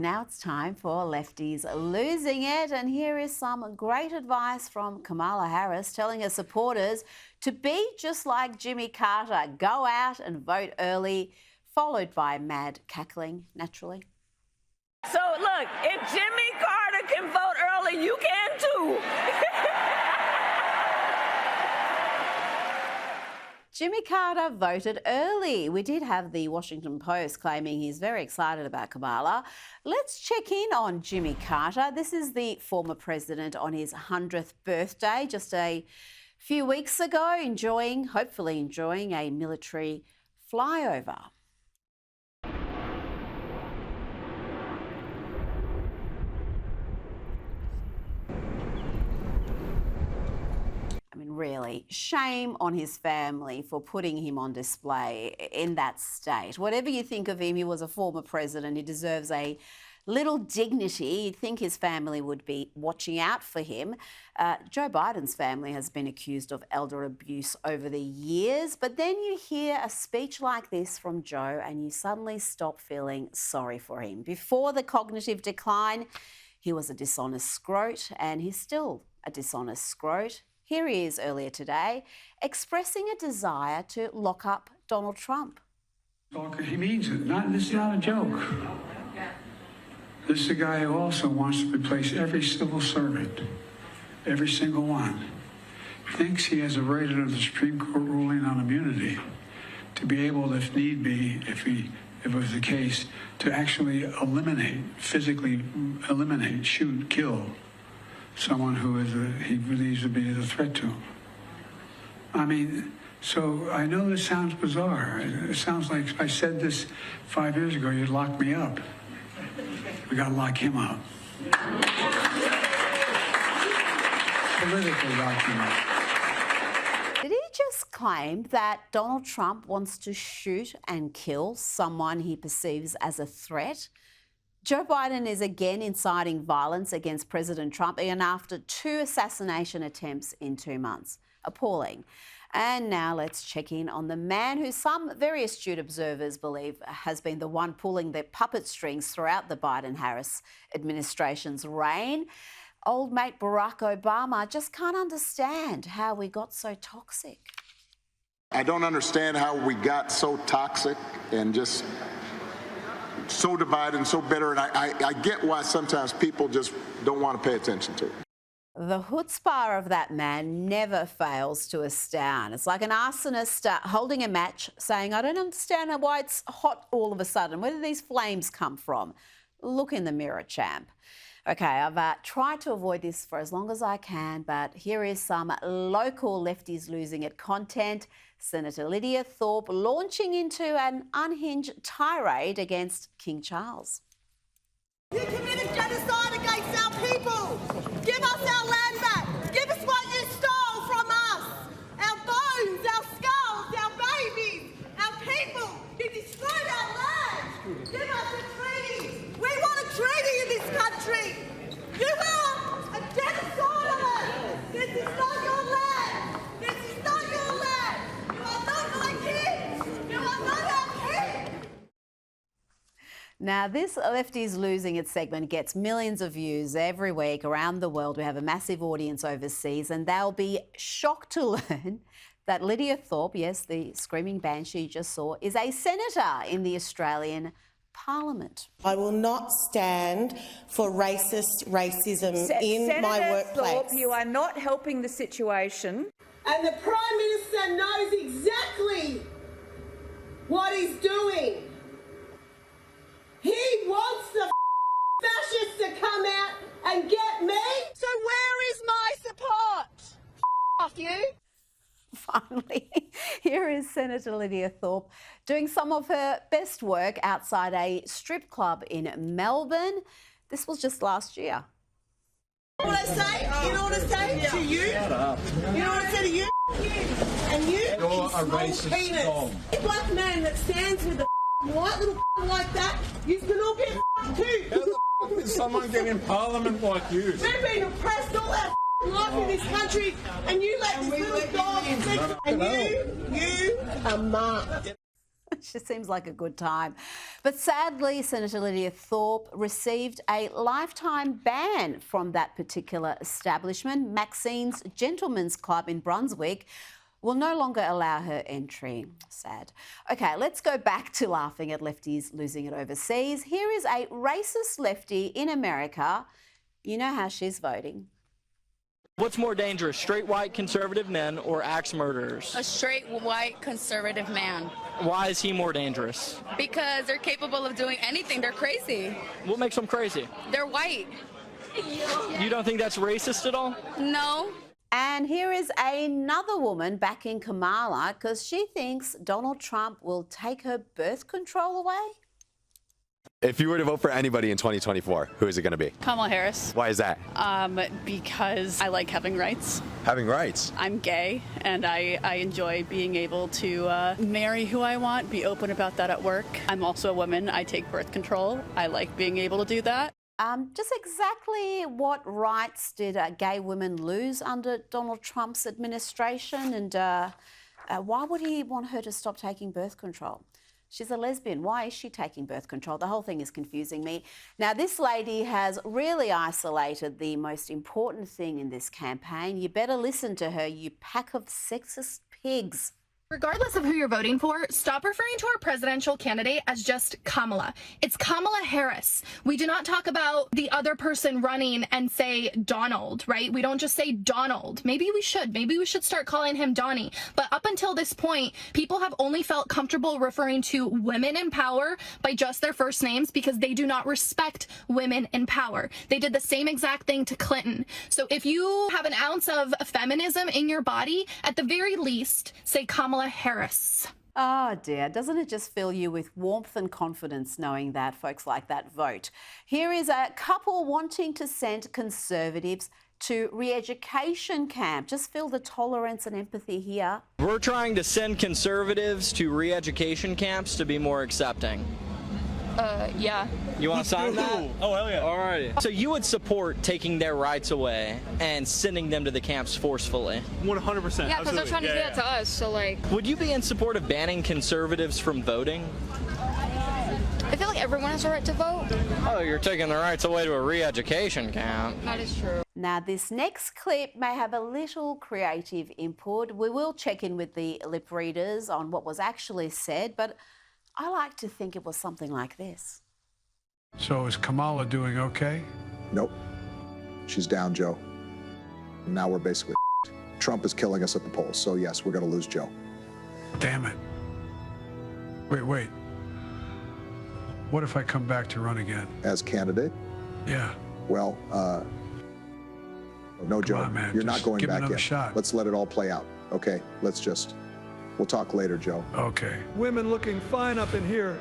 Now it's time for Lefties Losing It, and here is some great advice from Kamala Harris telling her supporters to be just like Jimmy Carter, go out and vote early, followed by mad cackling, naturally. So look, if Jimmy Carter can vote early, you can too. Jimmy Carter voted early. We did have the Washington Post claiming he's very excited about Kamala. Let's check in on Jimmy Carter. This is the former president on his 100th birthday, just a few weeks ago, hopefully enjoying a military flyover. Really, shame on his family for putting him on display in that state. Whatever you think of him, he was a former president. He deserves a little dignity. You'd think his family would be watching out for him. Joe Biden's family has been accused of elder abuse over the years, but then you hear a speech like this from Joe and you suddenly stop feeling sorry for him. Before the cognitive decline, he was a dishonest scrote, and he's still a dishonest scrote. Here he is earlier today, expressing a desire to lock up Donald Trump. He means it. This is not a joke. This is a guy who also wants to replace every civil servant, every single one. Thinks he has a right under the Supreme Court ruling on immunity to be able, if need be, if it was the case, to actually physically eliminate, shoot, kill someone who he believes to be a threat to him. I mean, so I know this sounds bizarre. It sounds like if I said this 5 years ago, you'd lock me up. We got to lock him up. Politically lock him up. Did he just claim that Donald Trump wants to shoot and kill someone he perceives as a threat? Joe Biden is again inciting violence against President Trump, and after 2 assassination attempts in 2 months. Appalling. And now let's check in on the man who some very astute observers believe has been the one pulling the puppet strings throughout the Biden-Harris administration's reign. Old mate Barack Obama just can't understand how we got so toxic. I don't understand how we got so toxic and just so divided and so bitter, and I get why sometimes people just don't want to pay attention to it. The chutzpah of that man never fails to astound. It's like an arsonist holding a match saying, I don't understand why it's hot all of a sudden. Where do these flames come from? Look in the mirror, champ. Okay, I've tried to avoid this for as long as I can, but here is some local Lefties Losing It content. Senator Lydia Thorpe launching into an unhinged tirade against King Charles. You committed genocide against our people. Give us our land back. Give us what you stole from us. Our bones, our skulls, our babies, our people. You destroyed our land. Give us a treaty. We want a treaty in this country. You are a genocidalist. This is not your land. This is not your land. You are not my kids. You are not our kids. Now, this Lefties Losing It segment gets millions of views every week around the world. We have a massive audience overseas, and they'll be shocked to learn that Lydia Thorpe, yes, the screaming banshee you just saw, is a senator in the Australian Parliament. I will not stand for racism in Senator my workplace. Thorpe, you are not helping the situation. And the Prime Minister knows exactly what he's doing. He wants the fascists to come out and get me. So where is my support? Off you. Finally, here is Senator Lydia Thorpe doing some of her best work outside a strip club in Melbourne. This was just last year. You know what I say? You know what I say to you? Shut up. You know what I say to you? And you? You're a racist penis. Tom. A black man that stands with a white little like that, you can all get too. How the did someone get in Parliament like you? We've been oppressed all our life in this country, and you let this little dog speak, and you are marked. She seems like a good time. But sadly, Senator Lydia Thorpe received a lifetime ban from that particular establishment. Maxine's Gentlemen's Club in Brunswick will no longer allow her entry. Sad. Okay, let's go back to laughing at lefties losing it overseas. Here is a racist lefty in America. You know how she's voting. What's more dangerous, straight white conservative men or axe murderers? A straight white conservative man. Why is he more dangerous? Because they're capable of doing anything. They're crazy. What makes them crazy? They're white. You don't think that's racist at all? No. And here is another woman backing Kamala because she thinks Donald Trump will take her birth control away. If you were to vote for anybody in 2024, who is it going to be? Kamala Harris. Why is that? Because I like having rights. Having rights? I'm gay, and I enjoy being able to marry who I want, be open about that at work. I'm also a woman. I take birth control. I like being able to do that. Just exactly what rights did gay women lose under Donald Trump's administration? And why would he want her to stop taking birth control? She's a lesbian. Why is she taking birth control? The whole thing is confusing me. Now, this lady has really isolated the most important thing in this campaign. You better listen to her, you pack of sexist pigs. Regardless of who you're voting for, stop referring to our presidential candidate as just Kamala. It's Kamala Harris. We do not talk about the other person running and say Donald, right? We don't just say Donald. Maybe we should. Maybe we should start calling him Donnie. But up until this point, people have only felt comfortable referring to women in power by just their first names because they do not respect women in power. They did the same exact thing to Clinton. So if you have an ounce of feminism in your body, at the very least, say Kamala Harris. Oh dear, doesn't it just fill you with warmth and confidence knowing that folks like that vote? Here is a couple wanting to send conservatives to re-education camp. Just feel the tolerance and empathy here. We're trying to send conservatives to re-education camps to be more accepting. Yeah. You want to sign that? Oh, hell yeah. All right. So you would support taking their rights away and sending them to the camps forcefully? 100%. Yeah, because they're trying to do that to us, so like... Would you be in support of banning conservatives from voting? I feel like everyone has a right to vote. Oh, you're taking their rights away to a re-education camp. That is true. Now, this next clip may have a little creative input. We will check in with the lip readers on what was actually said, but I like to think it was something like this. So is Kamala doing okay? Nope. She's down, Joe. Now we're basically Trump is killing us at the polls. So yes, we're going to lose Joe. Damn it. Wait. What if I come back to run again? As candidate? Yeah. Well, no, Joe, on, man. you're Just not going give me back another in. shot. Let's let it all play out. Okay, we'll talk later, Joe. Okay. Women looking fine up in here.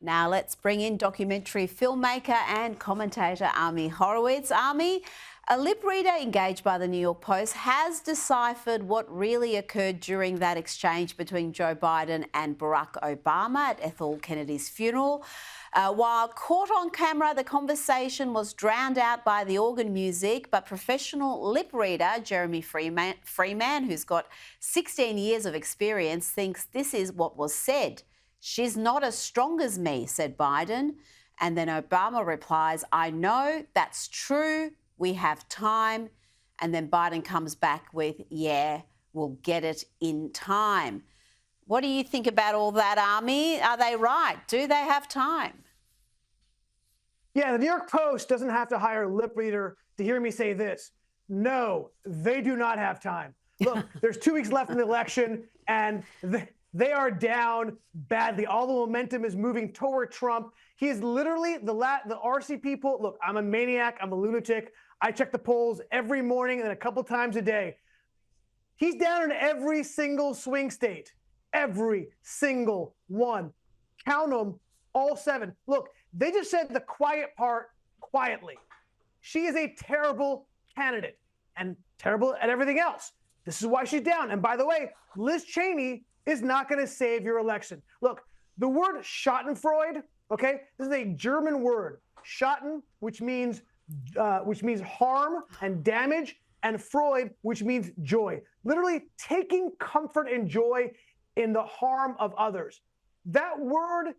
Now let's bring in documentary filmmaker and commentator Ami Horowitz. Ami, a lip reader engaged by the New York Post has deciphered what really occurred during that exchange between Joe Biden and Barack Obama at Ethel Kennedy's funeral. While caught on camera, the conversation was drowned out by the organ music, but professional lip reader Jeremy Freeman, who's got 16 years of experience, thinks this is what was said. "She's not as strong as me," said Biden. And then Obama replies, "I know, that's true. We have time." And then Biden comes back with, "Yeah, we'll get it in time." What do you think about all that, Ami? Are they right? Do they have time? Yeah, the New York Post doesn't have to hire a lip reader to hear me say this. No, they do not have time. Look, there's 2 weeks left in the election, and they are down badly. All the momentum is moving toward Trump. He is literally the RC people. Look, I'm a maniac. I'm a lunatic. I check the polls every morning and a couple times a day. He's down in every single swing state. Every single one. Count them, all 7. Look, they just said the quiet part quietly. She is a terrible candidate and terrible at everything else. This is why she's down. And by the way, Liz Cheney is not going to save your election. Look, the word Schadenfreude, okay, this is a German word. Schaden, which means harm and damage, and Freud, which means joy. Literally taking comfort and joy in the harm of others. That word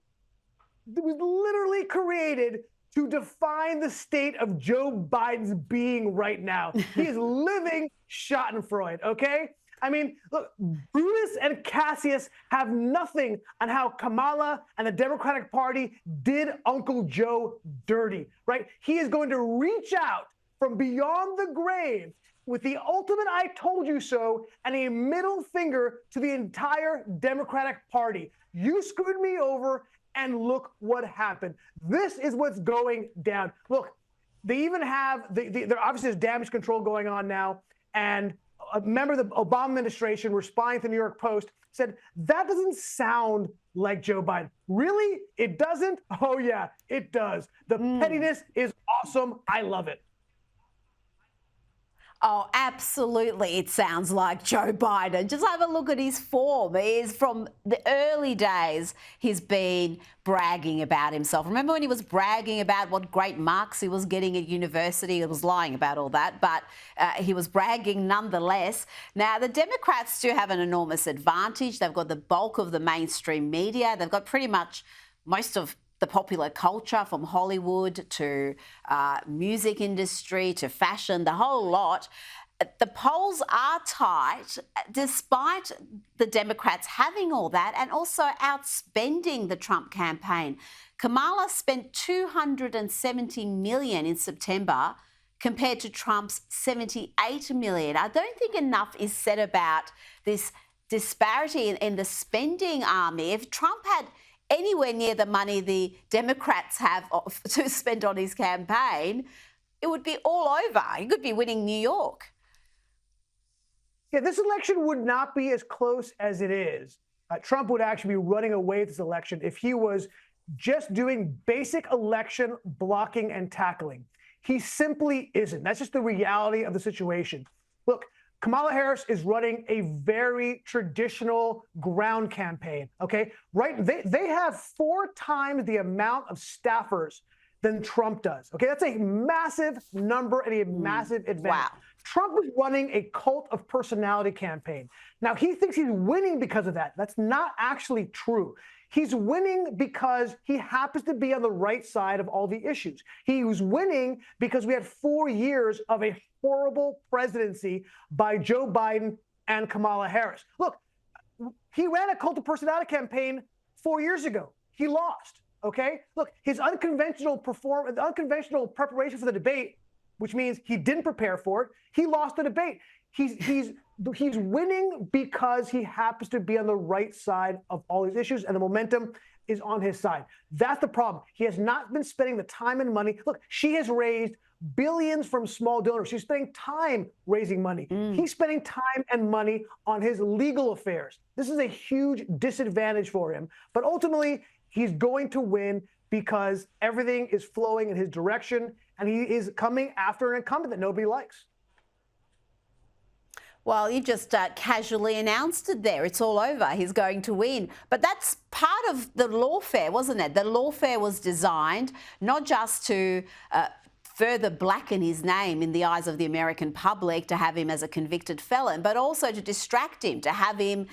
was literally created to define the state of Joe Biden's being right now. He is living Schadenfreude, okay? I mean, look, Brutus and Cassius have nothing on how Kamala and the Democratic Party did Uncle Joe dirty, right? He is going to reach out from beyond the grave with the ultimate I told you so and a middle finger to the entire Democratic Party. You screwed me over, and look what happened. This is what's going down. Look, they even have, there obviously is damage control going on now, and a member of the Obama administration responding to the New York Post said, that doesn't sound like Joe Biden. Really? It doesn't? Oh yeah, it does. The pettiness is awesome. I love it. Oh, absolutely. It sounds like Joe Biden. Just have a look at his form. He's from the early days, he's been bragging about himself. Remember when he was bragging about what great marks he was getting at university? He was lying about all that, but he was bragging nonetheless. Now, the Democrats do have an enormous advantage. They've got the bulk of the mainstream media. They've got pretty much most of the popular culture, from Hollywood to music industry to fashion, the whole lot. The polls are tight despite the Democrats having all that and also outspending the Trump campaign. Kamala spent $270 million in September compared to Trump's $78 million. I don't think enough is said about this disparity in the spending army. If Trump had anywhere near the money the Democrats have to spend on his campaign, it would be all over. He could be winning New York. Yeah, this election would not be as close as it is. Trump would actually be running away with this election if he was just doing basic election blocking and tackling. He simply isn't. That's just the reality of the situation. Look, Kamala Harris is running a very traditional ground campaign, okay? Right? They have 4 times the amount of staffers than Trump does, okay? That's a massive number and a massive advantage. Wow. Trump is running a cult of personality campaign. Now, he thinks he's winning because of that. That's not actually true. He's winning because he happens to be on the right side of all the issues. He was winning because we had 4 years of a horrible presidency by Joe Biden and Kamala Harris. Look, he ran a cult of personality campaign 4 years ago. He lost, okay? Look, his unconventional preparation for the debate, which means he didn't prepare for it, he lost the debate. He's winning because he happens to be on the right side of all these issues, and the momentum is on his side. That's the problem. He has not been spending the time and money. Look, she has raised billions from small donors. She's spending time raising money. He's spending time and money on his legal affairs. This is a huge disadvantage for him. But ultimately, he's going to win because everything is flowing in his direction, and he is coming after an incumbent that nobody likes. Well, you just casually announced it there. It's all over. He's going to win. But that's part of the lawfare, wasn't it? The lawfare was designed not just to further blacken his name in the eyes of the American public, to have him as a convicted felon, but also to distract him, to have him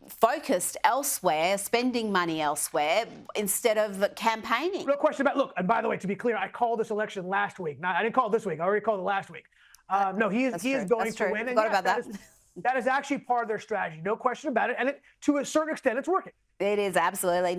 focused elsewhere, spending money elsewhere instead of campaigning. No question about, look, and by the way, to be clear, I called this election last week. I didn't call it this week. I already called it last week. No, he is going to win. Forgot about that. That is actually part of their strategy. No question about it. And to a certain extent, it's working. It is, absolutely.